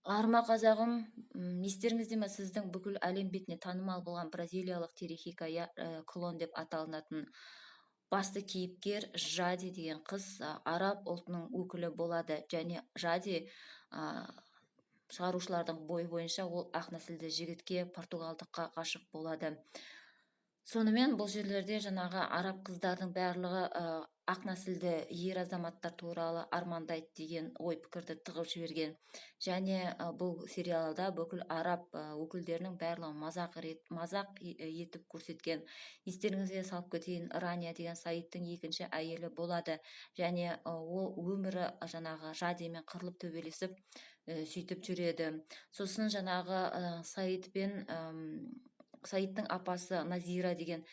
Арма қазағым, естеріңізде ме, сіздің бүкіл әлем бетіне танымал болған бразилиялық телехикая «Клон» деп аталынатын басты кейіпкер Жади деген қыз араб ұлтының өкілі болады, және Жади шығарушылардың бойынша ол ақ нәсілді жігітке, португалдыққа ғашық болады. Сонымен бұл жерлерде жаңағы араб қыздардың барлығы ақ нәсілді ер азаматтар туралы армандайды деген ой пікірді тығып жіберген. Және бұл сериалда бүкіл араб өкілдерінің барлығы мазақ етіп көрсеткен. Естеріңізге салып кетейін, Рания деген Саидтің екінші әйелі болады, және ол өмірі жаңағы Жадимен қырылып төбелесіп сөйтіп жүреді. Сосын жаңағы Саидтің апасы Назира келген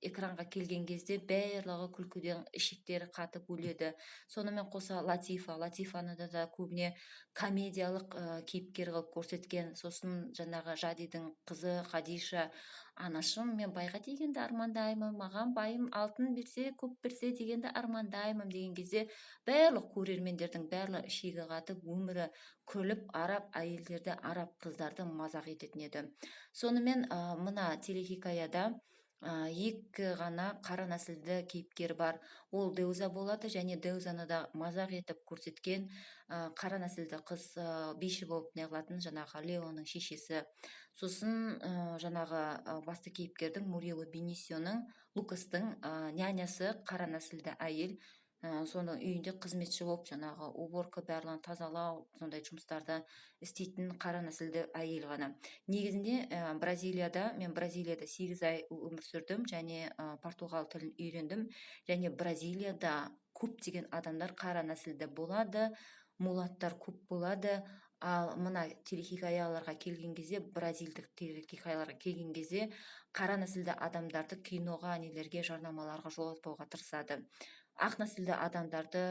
экранға келген кезде барлығы күлкіден ішектері қатып өледі. Сонымен қоса Латифаны да көбіне комедиялық кейіпкер қылып көрсеткен. Сосын жаңағы Жадидің қызы Хадиша, анашым, мен байға дегенді армандаймын, маған байым алтын берсе, көп берсе дегенді армандаймын деген кезде барлық көрермендердің барлығы ішегі қатып, өмірі күліп, араб әйелдерді, араб қыздарды мазақ ететін еді. Сонымен мына телехикаяда екі ғана қара нәсілді кейіпкер бар. Ол Деуза болады, және Деузаны да мазақ етіп көрсеткен қара нәсілді қыз биші болып неғылатын жаңағы Леоның шешесі. Сосын жаңағы басты кейіпкердің Мурило Бенисионың, Лукастың нянясы қара нәсілді әйел. Соны үйінде қызметші болып жаңағы уборка барлығын тазалау, сондай жұмыстарды істейтін қара нәсілді әйел ғана. Негізінде мен Бразилияда 8 ай өмір сүрдім, және португал тілін үйрендім, және Бразилияда көптеген адамдар қара нәсілді болады, мулаттар көп болады. Ал мына телехикаяларға келген кезде, бразилдік телехикаяларға келген кезде, қара нәсілді адамдарды киноға, нелерге, жарнамаларға жолатпауға тырысады. Ақ нәсілді адамдарды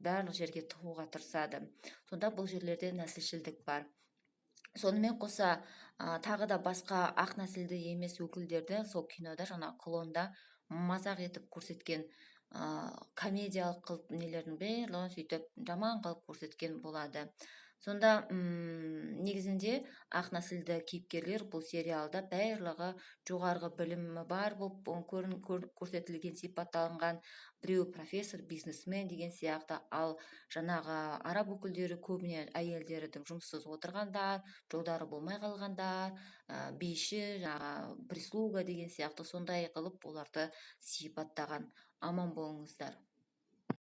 барлық жерге тығуға тырысады. Сонда бұл жерлерде нәсілшілдік бар. Сонымен қоса тағы да басқа ақ нәсілді емес өкілдерді сол кинода, жаңа Клонда мазақ етіп көрсеткен, комедиялық қылып нелердің барлығын сөйтіп жаман қылып көрсеткен болады. Сонда негізінде ақ нәсілді кейіпкерлер бұл сериалда барлығы жоғарғы білімі бар болып көрсетілген, сипатталынған. Біреу профессор, бизнесмен деген сияқты. Ал жаңағы араб өкілдері көбіне әйелдердің жұмыссыз отырғандар, жолдары болмай қалғандар, биші, прислуга деген сияқты, сондай қылып оларды сипаттаған. Аман болыңыздар.